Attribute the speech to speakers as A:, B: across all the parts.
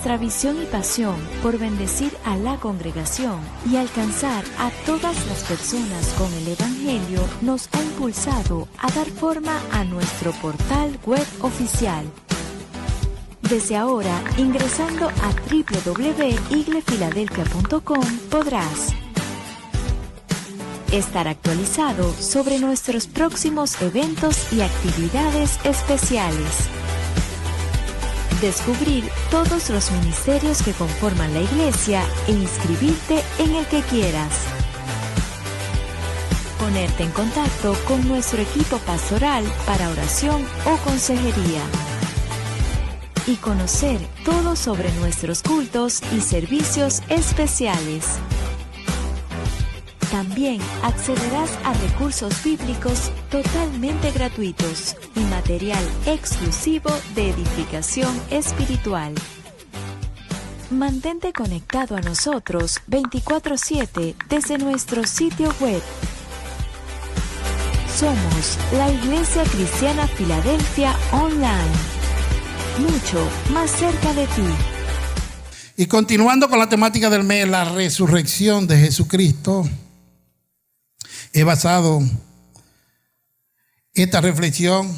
A: Nuestra visión y pasión por bendecir a la congregación y alcanzar a todas las personas con el Evangelio nos ha impulsado a dar forma a nuestro portal web oficial. Desde ahora, ingresando a www.iglefiladelfia.com podrás estar actualizado sobre nuestros próximos eventos y actividades especiales. Descubrir todos los ministerios que conforman la iglesia e inscribirte en el que quieras. Ponerte en contacto con nuestro equipo pastoral para oración o consejería. Y conocer todo sobre nuestros cultos y servicios especiales. También accederás a recursos bíblicos totalmente gratuitos y material exclusivo de edificación espiritual. Mantente conectado a nosotros 24/7 desde nuestro sitio web. Somos la Iglesia Cristiana Filadelfia Online. Mucho más cerca de ti.
B: Y continuando con la temática del mes, la resurrección de Jesucristo. He basado esta reflexión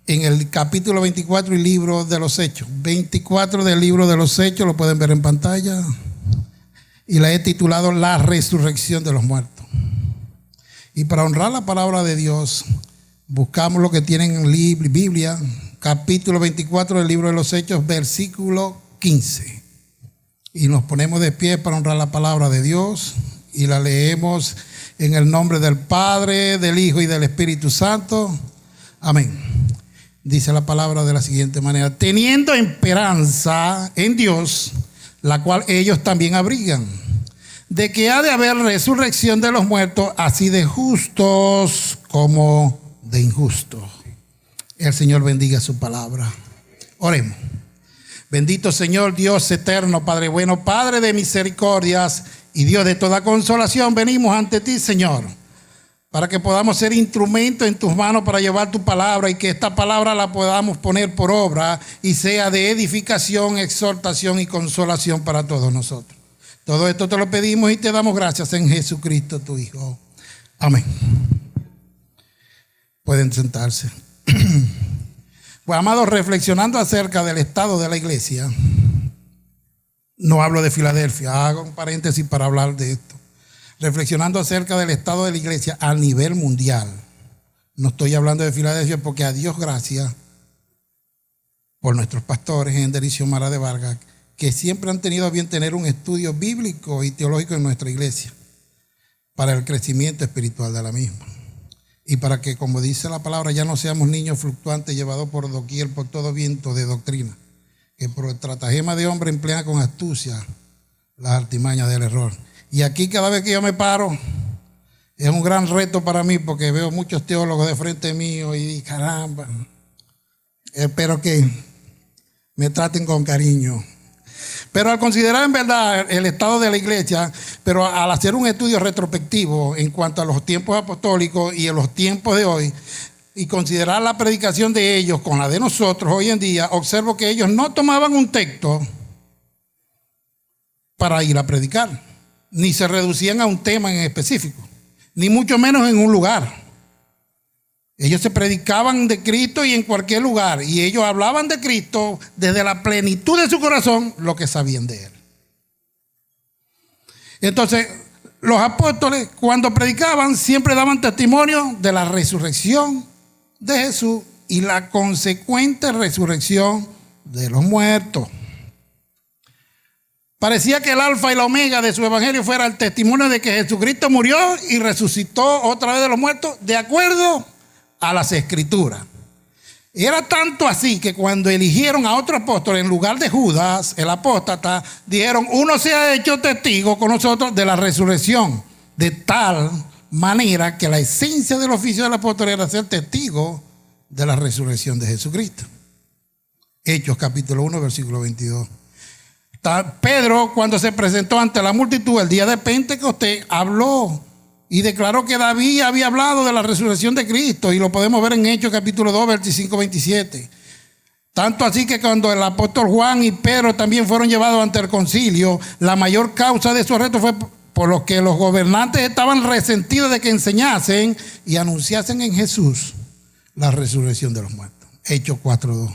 B: en el capítulo 24 del libro de los Hechos. 24 del libro de los Hechos, lo pueden ver en pantalla. Y la he titulado La resurrección de los muertos. Y para honrar la palabra de Dios, buscamos lo que tienen en Biblia, capítulo 24 del libro de los Hechos, versículo 15. Y nos ponemos de pie para honrar la palabra de Dios y la leemos en el nombre del Padre, del Hijo y del Espíritu Santo. Amén. Dice la palabra de la siguiente manera: teniendo esperanza en Dios, la cual ellos también abrigan, de que ha de haber resurrección de los muertos, así de justos como de injustos. El Señor bendiga su palabra. Oremos. Bendito Señor, Dios eterno, Padre bueno, Padre de misericordias y Dios de toda consolación, venimos ante ti, Señor, para que podamos ser instrumentos en tus manos para llevar tu palabra y que esta palabra la podamos poner por obra y sea de edificación, exhortación y consolación para todos nosotros. Todo esto te lo pedimos y te damos gracias en Jesucristo, tu Hijo. Amén. Pueden sentarse. Pues, amados, reflexionando acerca del estado de la iglesia, no hablo de Filadelfia, hago un paréntesis para hablar de esto. Reflexionando acerca del estado de la iglesia a nivel mundial. No estoy hablando de Filadelfia porque a Dios gracias por nuestros pastores, Ender y Xiomara de Vargas, que siempre han tenido a bien tener un estudio bíblico y teológico en nuestra iglesia para el crecimiento espiritual de la misma. Y para que, como dice la palabra, ya no seamos niños fluctuantes llevados por doquier por todo viento de doctrina, que por estratagema de hombre emplean con astucia las artimañas del error. Y aquí cada vez que yo me paro es un gran reto para mí porque veo muchos teólogos de frente mío y caramba, espero que me traten con cariño. Pero al considerar en verdad el estado de la iglesia, pero al hacer un estudio retrospectivo en cuanto a los tiempos apostólicos y en los tiempos de hoy, y considerar la predicación de ellos con la de nosotros hoy en día, observo que ellos no tomaban un texto para ir a predicar, ni se reducían a un tema en específico, ni mucho menos en un lugar. Ellos se predicaban de Cristo y en cualquier lugar, y ellos hablaban de Cristo desde la plenitud de su corazón, lo que sabían de Él. Entonces, los apóstoles cuando predicaban siempre daban testimonio de la resurrección de Jesús y la consecuente resurrección de los muertos. Parecía que el alfa y la omega de su evangelio fuera el testimonio de que Jesucristo murió y resucitó otra vez de los muertos de acuerdo a las escrituras. Era tanto así que cuando eligieron a otro apóstol en lugar de Judas, el apóstata, dijeron: uno se ha hecho testigo con nosotros de la resurrección, de tal manera que la esencia del oficio del apóstol era ser testigo de la resurrección de Jesucristo. Hechos capítulo 1 versículo 22. Pedro, cuando se presentó ante la multitud el día de Pentecostés, habló y declaró que David había hablado de la resurrección de Cristo, y lo podemos ver en Hechos capítulo 2 versículo 27. Tanto así que cuando el apóstol Juan y Pedro también fueron llevados ante el concilio, la mayor causa de esos retos fue por lo que los gobernantes estaban resentidos de que enseñasen y anunciasen en Jesús la resurrección de los muertos. Hechos 4:2.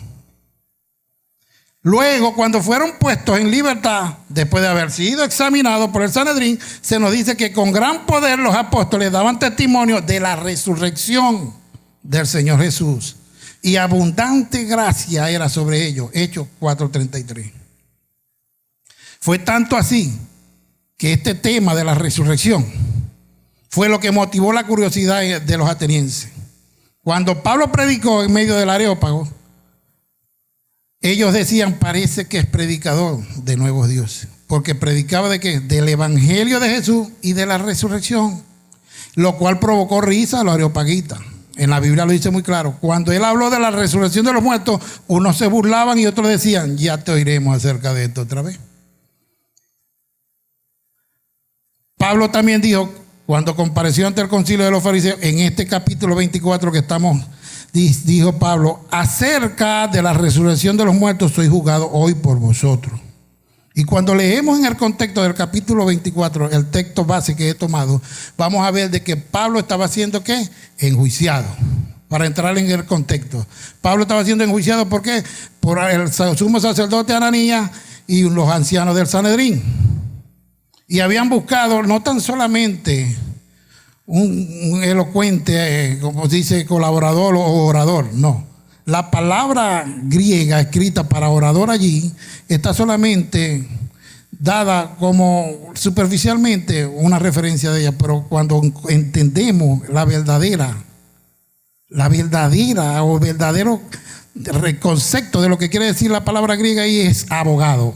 B: Luego, cuando fueron puestos en libertad, después de haber sido examinados por el Sanedrín, se nos dice que con gran poder los apóstoles daban testimonio de la resurrección del Señor Jesús. Y abundante gracia era sobre ellos. Hechos 4:33. Fue tanto así que este tema de la resurrección fue lo que motivó la curiosidad de los atenienses. Cuando Pablo predicó en medio del Areópago, ellos decían, parece que es predicador de nuevos dioses, porque predicaba de qué, del evangelio de Jesús y de la resurrección, lo cual provocó risa a los areopagitas. En la Biblia lo dice muy claro. Cuando él habló de la resurrección de los muertos, unos se burlaban y otros decían, ya te oiremos acerca de esto otra vez. Pablo también dijo, cuando compareció ante el concilio de los fariseos, en este capítulo 24 que estamos, dijo Pablo, acerca de la resurrección de los muertos soy juzgado hoy por vosotros. Y cuando leemos en el contexto del capítulo 24, el texto base que he tomado, vamos a ver de que Pablo estaba siendo ¿qué? Enjuiciado. Para entrar en el contexto, Pablo estaba siendo enjuiciado ¿por qué? Por el sumo sacerdote Ananías y los ancianos del Sanedrín. Y habían buscado no tan solamente un elocuente, como dice, colaborador o orador, no. La palabra griega escrita para orador allí está solamente dada como superficialmente una referencia de ella, pero cuando entendemos la verdadero concepto de lo que quiere decir la palabra griega ahí es abogado.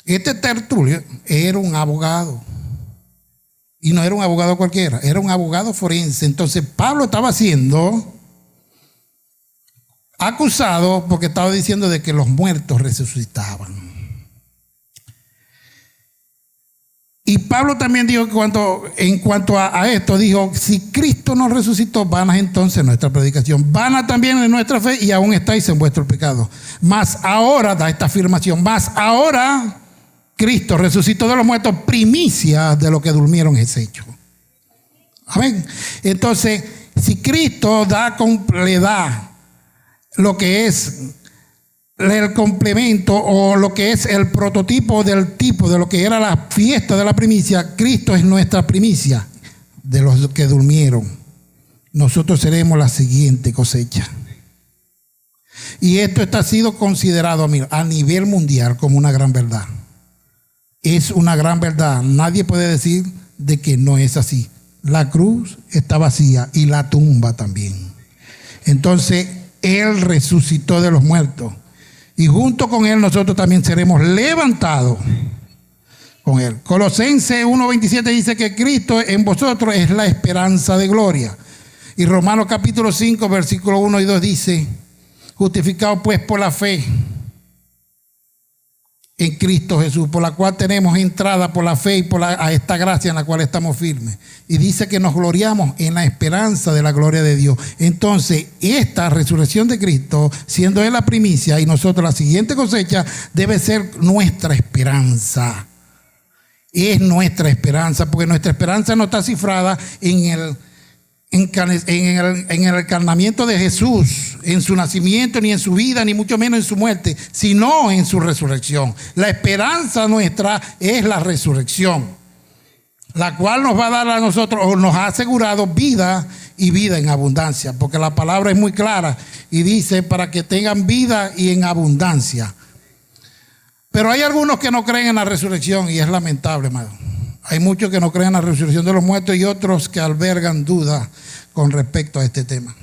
B: Este Tertulio era un abogado. Y no era un abogado cualquiera, era un abogado forense. Entonces Pablo estaba siendo acusado porque estaba diciendo de que los muertos resucitaban. Y Pablo también dijo que en cuanto a esto, dijo, si Cristo nos resucitó, vana es entonces nuestra predicación, vana también es nuestra fe y aún estáis en vuestro pecado. Mas ahora, da esta afirmación, mas ahora Cristo resucitó de los muertos, primicia de lo que durmieron es hecho. Amén. Entonces, si Cristo le da lo que es el complemento o lo que es el prototipo del tipo de lo que era la fiesta de la primicia, Cristo es nuestra primicia de los que durmieron. Nosotros seremos la siguiente cosecha. Y esto está sido considerado a nivel mundial como una gran verdad. Es una gran verdad. Nadie puede decir de que no es así. La cruz está vacía y la tumba también. Entonces, Él resucitó de los muertos. Y junto con Él nosotros también seremos levantados con Él. Colosenses 1:27 dice que Cristo en vosotros es la esperanza de gloria. Y Romanos capítulo 5, versículo 1 y 2 dice, justificados pues por la fe en Cristo Jesús, por la cual tenemos entrada por la fe y a esta gracia en la cual estamos firmes. Y dice que nos gloriamos en la esperanza de la gloria de Dios. Entonces, esta resurrección de Cristo, siendo Él la primicia y nosotros la siguiente cosecha, debe ser nuestra esperanza. Es nuestra esperanza, porque nuestra esperanza no está cifrada en el encarnamiento de Jesús, en su nacimiento, ni en su vida, ni mucho menos en su muerte, sino en su resurrección. La esperanza nuestra es la resurrección, la cual nos va a dar a nosotros, o nos ha asegurado vida y vida en abundancia, porque la palabra es muy clara y dice para que tengan vida y en abundancia. Pero hay algunos que no creen en la resurrección y es lamentable, hermano. Hay muchos que no creen en la resurrección de los muertos y otros que albergan dudas con respecto a este tema.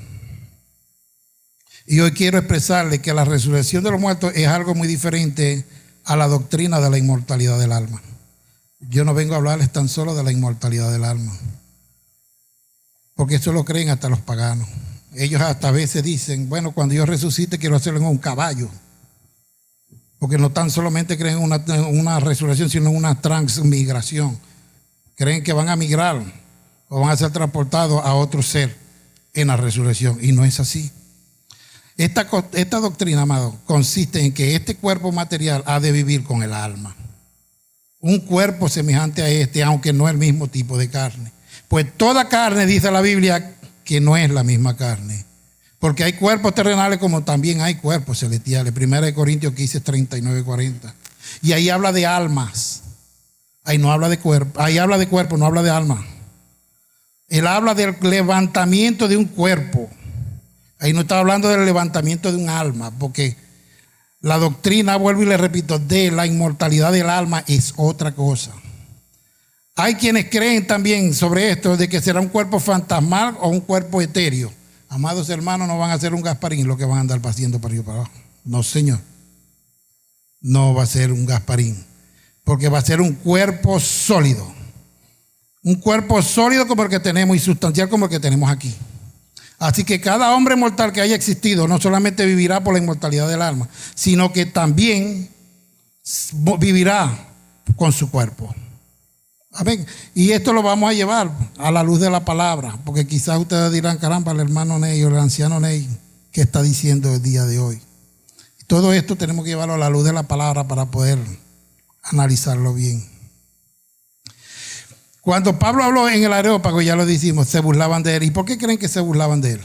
B: Y hoy quiero expresarle que la resurrección de los muertos es algo muy diferente a la doctrina de la inmortalidad del alma. Yo no vengo a hablarles tan solo de la inmortalidad del alma, porque eso lo creen hasta los paganos. Ellos hasta a veces dicen, bueno, cuando yo resucite quiero hacerlo en un caballo. Porque no tan solamente creen en una resurrección, sino en una transmigración. Creen que van a migrar o van a ser transportados a otro ser en la resurrección. Y no es así. Esta doctrina, amado, consiste en que este cuerpo material ha de vivir con el alma. Un cuerpo semejante a este, aunque no el mismo tipo de carne. Pues toda carne, dice la Biblia, que no es la misma carne. Porque hay cuerpos terrenales como también hay cuerpos celestiales. 1 Corintios 15, 39, 40. Y ahí habla de almas. Ahí no habla de cuerpo. Ahí habla de cuerpo, no habla de alma. Él habla del levantamiento de un cuerpo. Ahí no está hablando del levantamiento de un alma, porque la doctrina, vuelvo y le repito, de la inmortalidad del alma es otra cosa. Hay quienes creen también sobre esto de que será un cuerpo fantasmal o un cuerpo etéreo. Amados hermanos, no van a ser un Gasparín lo que van a andar paseando para arriba y para abajo. No, señor. No va a ser un Gasparín, porque va a ser un cuerpo sólido. Un cuerpo sólido como el que tenemos y sustancial como el que tenemos aquí. Así que cada hombre mortal que haya existido no solamente vivirá por la inmortalidad del alma, sino que también vivirá con su cuerpo. Amén. Y esto lo vamos a llevar a la luz de la palabra, porque quizás ustedes dirán, caramba, el hermano Ney o el anciano Ney, ¿qué está diciendo el día de hoy? Y todo esto tenemos que llevarlo a la luz de la palabra para poder analizarlo bien. Cuando Pablo habló en el Areópago, ya lo decimos, se burlaban de él. ¿Y por qué creen que se burlaban de él?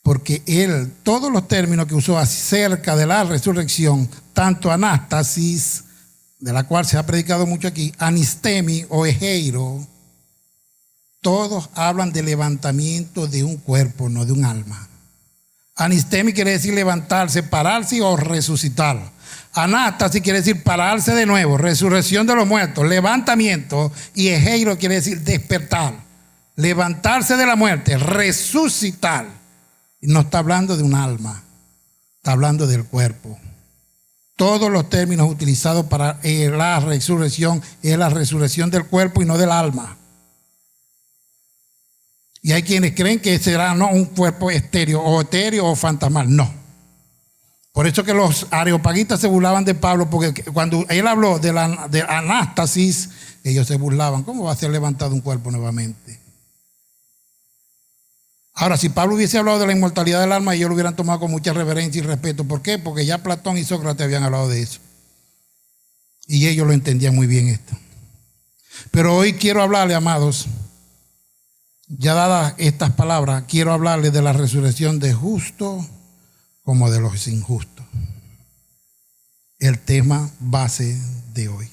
B: Porque él, todos los términos que usó acerca de la resurrección, tanto anástasis, de la cual se ha predicado mucho aquí, anistemi o egeiro, todos hablan de levantamiento de un cuerpo, no de un alma. Anistemi quiere decir levantarse, pararse o resucitar. Anástasis quiere decir pararse de nuevo, resurrección de los muertos, levantamiento, y egeiro quiere decir despertar, levantarse de la muerte, resucitar. No está hablando de un alma, está hablando del cuerpo. Todos los términos utilizados para la resurrección es la resurrección del cuerpo y no del alma. Y hay quienes creen que será no un cuerpo etéreo o fantasmal, no. Por eso que los areopagitas se burlaban de Pablo, porque cuando él habló de anástasis, ellos se burlaban. ¿Cómo va a ser levantado un cuerpo nuevamente? Ahora, si Pablo hubiese hablado de la inmortalidad del alma, ellos lo hubieran tomado con mucha reverencia y respeto. ¿Por qué? Porque ya Platón y Sócrates habían hablado de eso. Y ellos lo entendían muy bien esto. Pero hoy quiero hablarle, amados, ya dadas estas palabras, quiero hablarle de la resurrección de justos como de los injustos. El tema base de hoy.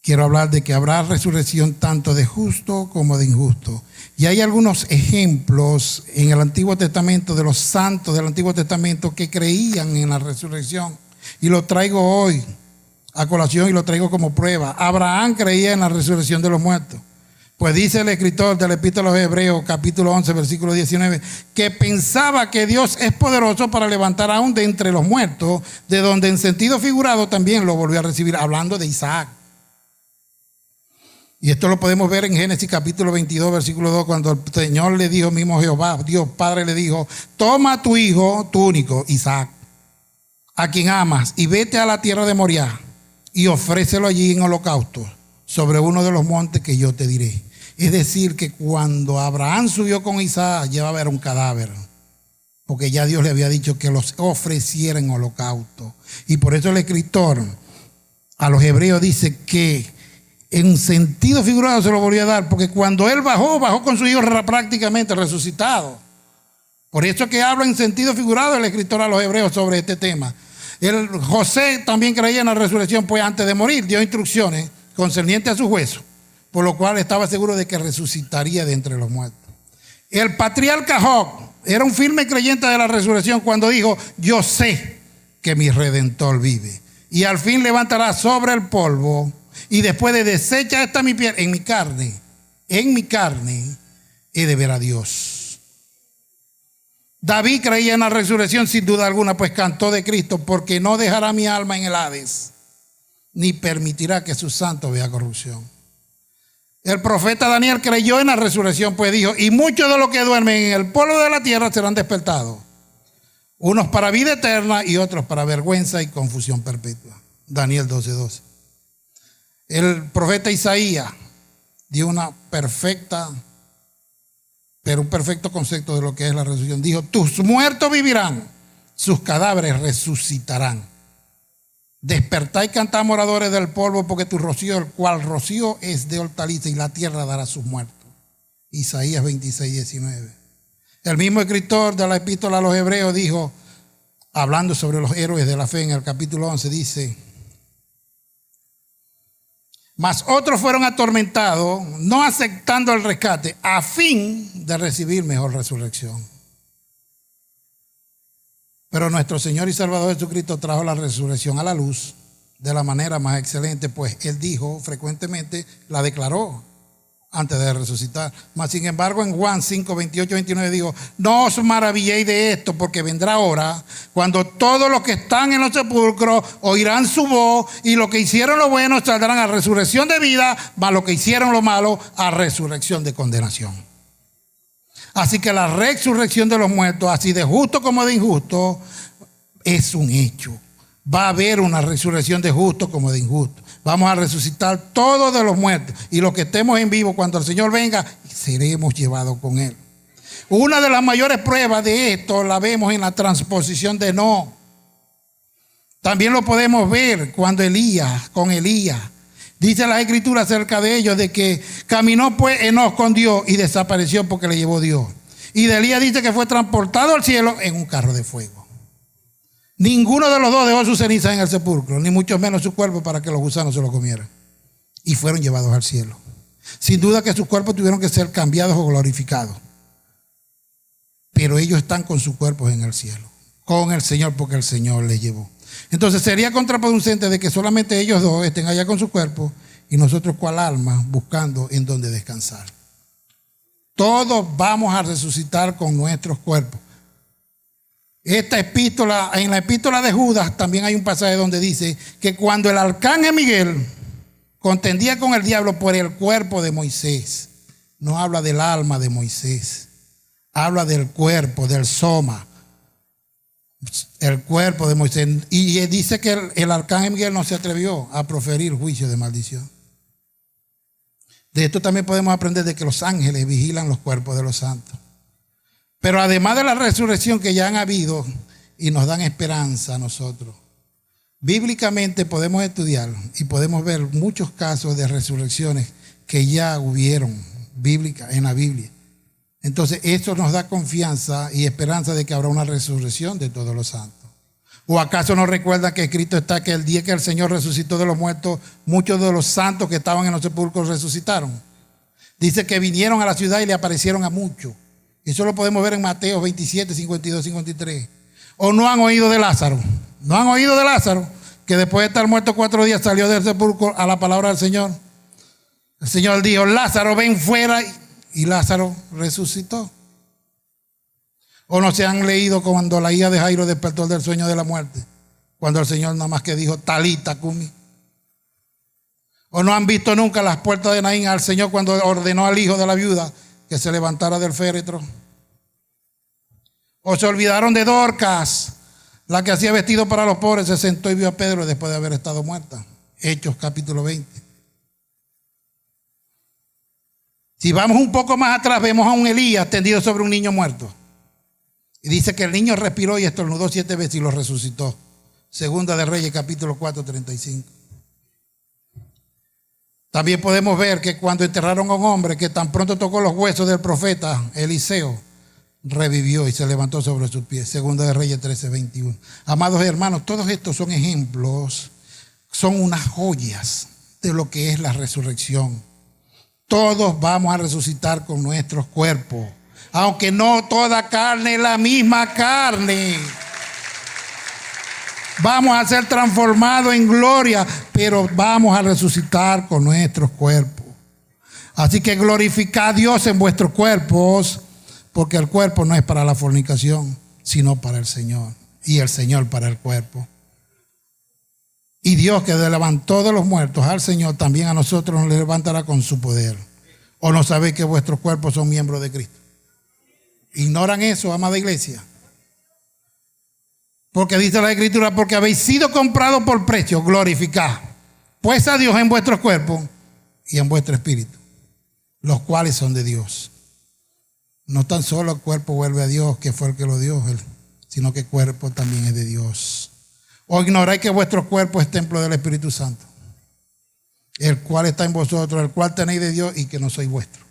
B: Quiero hablar de que habrá resurrección tanto de justo como de injusto. Y hay algunos ejemplos en el Antiguo Testamento de los santos del Antiguo Testamento que creían en la resurrección. Y lo traigo hoy a colación y lo traigo como prueba. Abraham creía en la resurrección de los muertos. Pues dice el escritor del Epístola a los Hebreos, capítulo 11, versículo 19, que pensaba que Dios es poderoso para levantar aún de entre los muertos, de donde en sentido figurado también lo volvió a recibir, hablando de Isaac. Y esto lo podemos ver en Génesis capítulo 22, versículo 2, cuando el Señor le dijo, mismo Jehová, Dios Padre le dijo, toma a tu hijo, tu único, Isaac, a quien amas, y vete a la tierra de Moriah, y ofrécelo allí en holocausto, sobre uno de los montes que yo te diré. Es decir, que cuando Abraham subió con Isaac, llevaba a ver un cadáver, porque ya Dios le había dicho que los ofreciera en holocausto. Y por eso el escritor a los hebreos dice que en sentido figurado se lo volvió a dar, porque cuando él bajó con su hijo prácticamente resucitado. Por eso que habla en sentido figurado el escritor a los hebreos sobre este tema. José también creía en la resurrección, pues antes de morir dio instrucciones concernientes a su hueso, por lo cual estaba seguro de que resucitaría de entre los muertos. El patriarca Job era un firme creyente de la resurrección cuando dijo, yo sé que mi Redentor vive y al fin levantará sobre el polvo, y después de deshecha esta mi piel, en mi carne he de ver a Dios. David creía en la resurrección sin duda alguna, pues cantó de Cristo, porque no dejará mi alma en el Hades, ni permitirá que su santo vea corrupción. El profeta Daniel creyó en la resurrección, pues dijo, y muchos de los que duermen en el polvo de la tierra serán despertados, unos para vida eterna y otros para vergüenza y confusión perpetua. Daniel 12:12. El profeta Isaías dio una perfecta pero un perfecto concepto de lo que es la resurrección. Dijo, tus muertos vivirán, sus cadáveres resucitarán. Despertad y cantad, moradores del polvo, porque tu rocío, el cual rocío es de hortaliza, y la tierra dará sus muertos. Isaías 26, 19. El mismo escritor de la epístola a los Hebreos dijo, hablando sobre los héroes de la fe en el capítulo 11, dice, mas otros fueron atormentados, no aceptando el rescate, a fin de recibir mejor resurrección. Pero nuestro Señor y Salvador Jesucristo trajo la resurrección a la luz de la manera más excelente, pues Él dijo frecuentemente, la declaró antes de resucitar. Mas sin embargo en Juan 5, 28, 29 dijo, no os maravilléis de esto, porque vendrá hora cuando todos los que están en los sepulcros oirán su voz, y los que hicieron lo bueno saldrán a resurrección de vida, mas los que hicieron lo malo a resurrección de condenación. Así que la resurrección de los muertos, así de justo como de injusto, es un hecho. Va a haber una resurrección de justo como de injusto. Vamos a resucitar todos de los muertos, y los que estemos en vivo cuando el Señor venga, seremos llevados con Él. Una de las mayores pruebas de esto la vemos en la transposición de Enoc. También lo podemos ver cuando con Elías. Dice la Escritura acerca de ellos, de que caminó pues Enoc con Dios y desapareció porque le llevó Dios. Y de Elías dice que fue transportado al cielo en un carro de fuego. Ninguno de los dos dejó sus cenizas en el sepulcro, ni mucho menos su cuerpo para que los gusanos se lo comieran. Y fueron llevados al cielo. Sin duda que sus cuerpos tuvieron que ser cambiados o glorificados. Pero ellos están con sus cuerpos en el cielo, con el Señor, porque el Señor les llevó. Entonces sería contraproducente de que solamente ellos dos estén allá con su cuerpo y nosotros cual alma buscando en donde descansar. Todos vamos a resucitar con nuestros cuerpos. Esta epístola, en la epístola de Judas también hay un pasaje donde dice que cuando el arcángel Miguel contendía con el diablo por el cuerpo de Moisés, no habla del alma de Moisés, habla del cuerpo, del soma. El cuerpo de Moisés. Y dice que el arcángel Miguel no se atrevió a proferir juicio de maldición. De esto también podemos aprender de que los ángeles vigilan los cuerpos de los santos. Pero además de la resurrección que ya han habido y nos dan esperanza a nosotros, bíblicamente podemos estudiar y podemos ver muchos casos de resurrecciones que ya hubieron en la Biblia. Entonces eso nos da confianza y esperanza de que habrá una resurrección de todos los santos. ¿O acaso no recuerdan que escrito está que el día que el Señor resucitó de los muertos, muchos de los santos que estaban en los sepulcros resucitaron? Dice que vinieron a la ciudad y le aparecieron a muchos. Eso lo podemos ver en Mateo 27, 52, 53. ¿O no han oído de Lázaro? ¿No han oído de Lázaro? Que después de estar muerto 4 días salió del sepulcro a la palabra del Señor. El Señor dijo, Lázaro, ven fuera. Y Lázaro resucitó. ¿O no se han leído cuando la hija de Jairo despertó del sueño de la muerte? Cuando el Señor nada más que dijo, Talita cumi. ¿O no han visto nunca las puertas de Naín al Señor cuando ordenó al hijo de la viuda que se levantara del féretro? ¿O se olvidaron de Dorcas, la que hacía vestido para los pobres, se sentó y vio a Pedro después de haber estado muerta? Hechos capítulo 20. Si vamos un poco más atrás, vemos a un Elías tendido sobre un niño muerto. Y dice que el niño respiró y estornudó 7 veces y lo resucitó. Segunda de Reyes, capítulo 4, 35. También podemos ver que cuando enterraron a un hombre que tan pronto tocó los huesos del profeta Eliseo, revivió y se levantó sobre sus pies. Segunda de Reyes 13, 21. Amados hermanos, todos estos son ejemplos, son unas joyas de lo que es la resurrección. Todos vamos a resucitar con nuestros cuerpos, aunque no toda carne es la misma carne. Vamos a ser transformados en gloria, pero vamos a resucitar con nuestros cuerpos. Así que glorificad a Dios en vuestros cuerpos, porque el cuerpo no es para la fornicación, sino para el Señor, y el Señor para el cuerpo. Y Dios, que levantó de los muertos al Señor, también a nosotros nos levantará con su poder. ¿O no sabéis que vuestros cuerpos son miembros de Cristo? ¿Ignoran eso, amada iglesia? Porque dice la Escritura, porque habéis sido comprados por precio, glorificad pues a Dios en vuestros cuerpos y en vuestro espíritu, los cuales son de Dios. No tan solo el cuerpo vuelve a Dios, que fue el que lo dio, sino que el cuerpo también es de Dios. ¿O ignoráis que vuestro cuerpo es templo del Espíritu Santo, el cual está en vosotros, el cual tenéis de Dios y que no sois vuestro?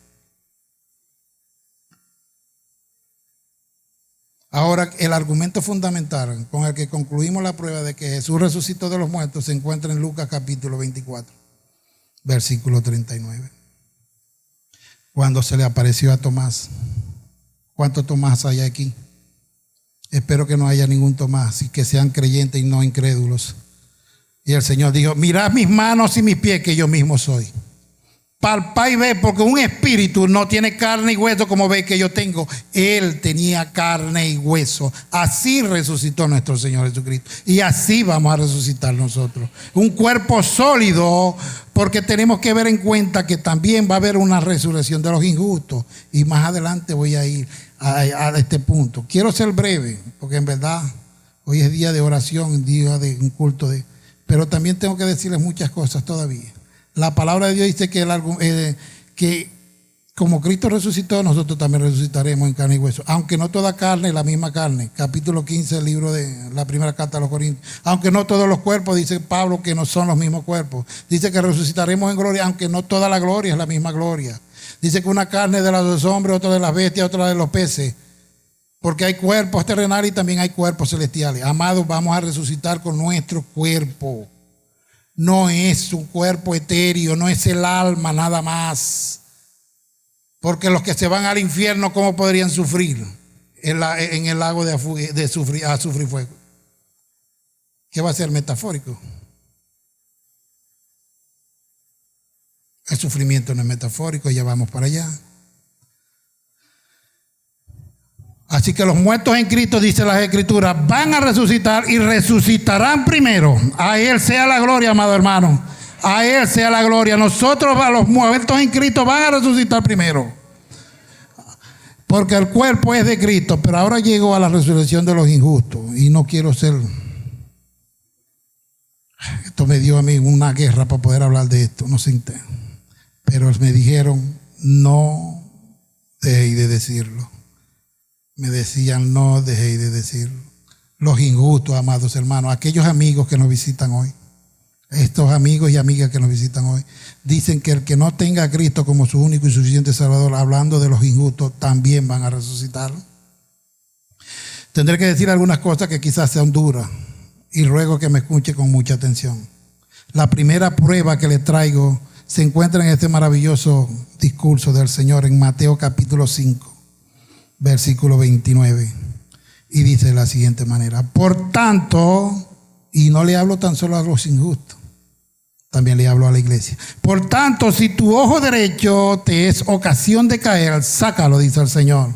B: Ahora, el argumento fundamental con el que concluimos la prueba de que Jesús resucitó de los muertos se encuentra en Lucas capítulo 24, versículo 39. Cuando se le apareció a Tomás. ¿Cuántos Tomás hay aquí? Espero que no haya ningún Tomás y que sean creyentes y no incrédulos. Y el Señor dijo: mirad mis manos y mis pies, que yo mismo soy. Palpá y ve, porque un espíritu no tiene carne y hueso como ve que yo tengo. Él tenía carne y hueso. Así resucitó nuestro Señor Jesucristo. Y así vamos a resucitar nosotros. Un cuerpo sólido, porque tenemos que ver en cuenta que también va a haber una resurrección de los injustos. Y más adelante voy a ir a este punto. Quiero ser breve, porque en verdad hoy es día de oración, día de un culto pero también tengo que decirles muchas cosas todavía. La palabra de Dios dice que como Cristo resucitó, nosotros también resucitaremos en carne y hueso. Aunque no toda carne es la misma carne. Capítulo 15 del libro de la primera carta a los Corintios. Aunque no todos los cuerpos, dice Pablo, que no son los mismos cuerpos. Dice que resucitaremos en gloria, aunque no toda la gloria es la misma gloria. Dice que una carne es de los hombres, otra de las bestias, otra de los peces. Porque hay cuerpos terrenales y también hay cuerpos celestiales. Amados, vamos a resucitar con nuestro cuerpo. No es un cuerpo etéreo, no es el alma nada más. Porque los que se van al infierno, ¿cómo podrían sufrir en el lago de sufrir fuego? ¿Qué va a ser metafórico? El sufrimiento no es metafórico, ya vamos para allá. Así que los muertos en Cristo, dice las Escrituras, van a resucitar y resucitarán primero. A Él sea la gloria, amado hermano. A Él sea la gloria. Nosotros, a los muertos en Cristo, van a resucitar primero. Porque el cuerpo es de Cristo. Pero ahora llego a la resurrección de los injustos. Y no quiero ser... Esto me dio a mí una guerra para poder hablar de esto. No sé. Pero me dijeron, no dejéis de decirlo. Me decían, no dejéis de decirlo. Los injustos, amados hermanos, aquellos amigos que nos visitan hoy, estos amigos y amigas que nos visitan hoy, dicen que el que no tenga a Cristo como su único y suficiente Salvador, hablando de los injustos, también van a resucitar. Tendré que decir algunas cosas que quizás sean duras y ruego que me escuche con mucha atención. La primera prueba que le traigo se encuentra en este maravilloso discurso del Señor en Mateo capítulo 5. Versículo 29, y dice de la siguiente manera: por tanto, y no le hablo tan solo a los injustos, también le hablo a la iglesia. Por tanto, si tu ojo derecho te es ocasión de caer, sácalo, dice el Señor,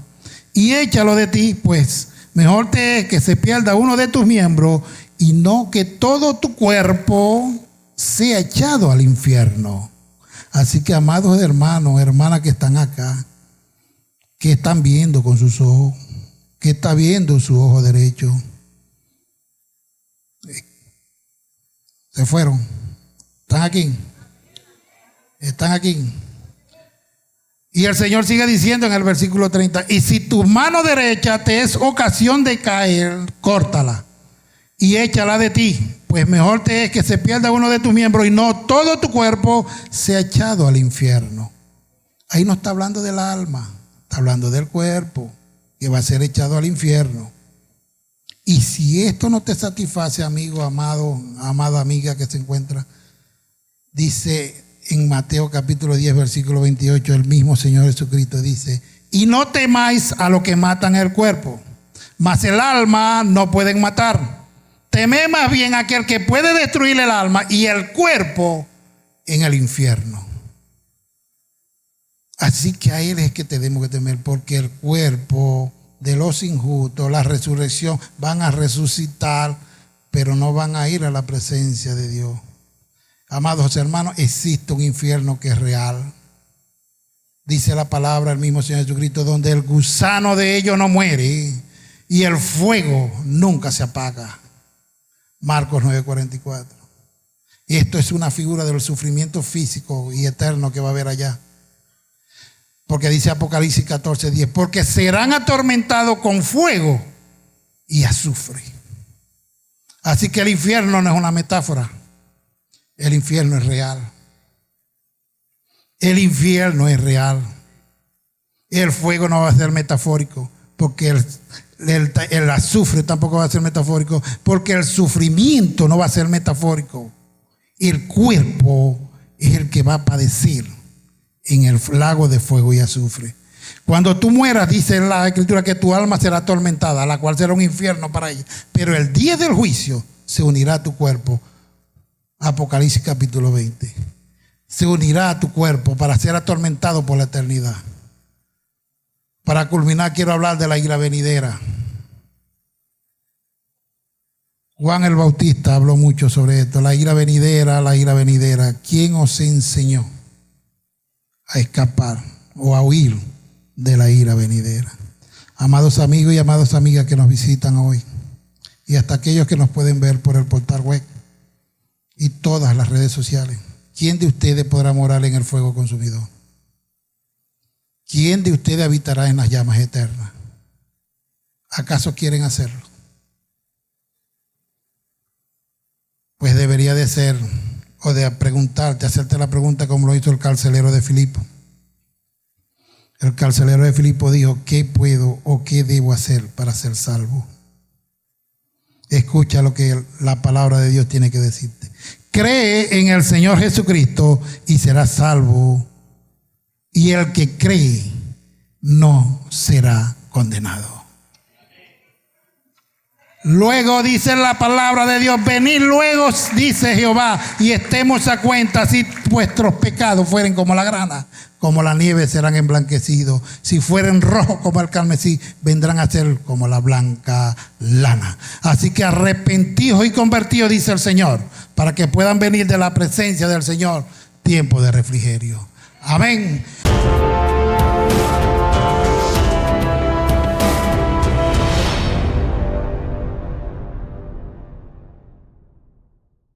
B: y échalo de ti, pues mejor te es que se pierda uno de tus miembros y no que todo tu cuerpo sea echado al infierno. Así que, amados hermanos, hermanas que están acá, ¿qué están viendo con sus ojos? ¿Qué está viendo su ojo derecho? Se fueron. ¿Están aquí? ¿Están aquí? Y el Señor sigue diciendo en el versículo 30, y si tu mano derecha te es ocasión de caer, córtala y échala de ti, pues mejor te es que se pierda uno de tus miembros y no todo tu cuerpo sea echado al infierno. Ahí no está hablando del alma. Hablando del cuerpo que va a ser echado al infierno. Y si esto no te satisface, amigo, amado, amada amiga que se encuentra, dice en Mateo capítulo 10 versículo 28, el mismo Señor Jesucristo dice: y no temáis a lo que matan el cuerpo, mas el alma no pueden matar. Temed más bien a aquel que puede destruir el alma y el cuerpo en el infierno. Así que a Él es que tenemos que temer, porque el cuerpo de los injustos, la resurrección, van a resucitar, pero no van a ir a la presencia de Dios. Amados hermanos, existe un infierno que es real. Dice la palabra, el mismo Señor Jesucristo, donde el gusano de ellos no muere y el fuego nunca se apaga. Marcos 9:44. Esto es una figura del sufrimiento físico y eterno que va a haber allá. Porque dice Apocalipsis 14:10, porque serán atormentados con fuego y azufre. Así que el infierno no es una metáfora, el infierno es real. El infierno es real. El fuego no va a ser metafórico, porque el azufre tampoco va a ser metafórico, porque el sufrimiento no va a ser metafórico. El cuerpo es el que va a padecer en el lago de fuego y azufre. Cuando tú mueras, dice la Escritura que tu alma será atormentada, la cual será un infierno para ella. Pero el día del juicio se unirá a tu cuerpo. Apocalipsis capítulo 20. Se unirá a tu cuerpo para ser atormentado por la eternidad. Para culminar, quiero hablar de la ira venidera. Juan el Bautista habló mucho sobre esto. La ira venidera, la ira venidera. ¿Quién os enseñó a escapar o a huir de la ira venidera? Amados amigos y amadas amigas que nos visitan hoy, y hasta aquellos que nos pueden ver por el portal web y todas las redes sociales, ¿quién de ustedes podrá morar en el fuego consumidor? ¿Quién de ustedes habitará en las llamas eternas? ¿Acaso quieren hacerlo? Pues debería de ser, o de preguntarte, hacerte la pregunta como lo hizo el carcelero de Filipo. El carcelero de Filipo dijo, ¿qué puedo o qué debo hacer para ser salvo? Escucha lo que la palabra de Dios tiene que decirte. Cree en el Señor Jesucristo y serás salvo, y el que cree no será condenado. Luego dice la palabra de Dios, venid luego, dice Jehová, y estemos a cuenta, si vuestros pecados fueren como la grana, como la nieve serán emblanquecidos, si fueren rojos como el carmesí, vendrán a ser como la blanca lana. Así que arrepentidos y convertidos, dice el Señor, para que puedan venir de la presencia del Señor tiempo de refrigerio. Amén.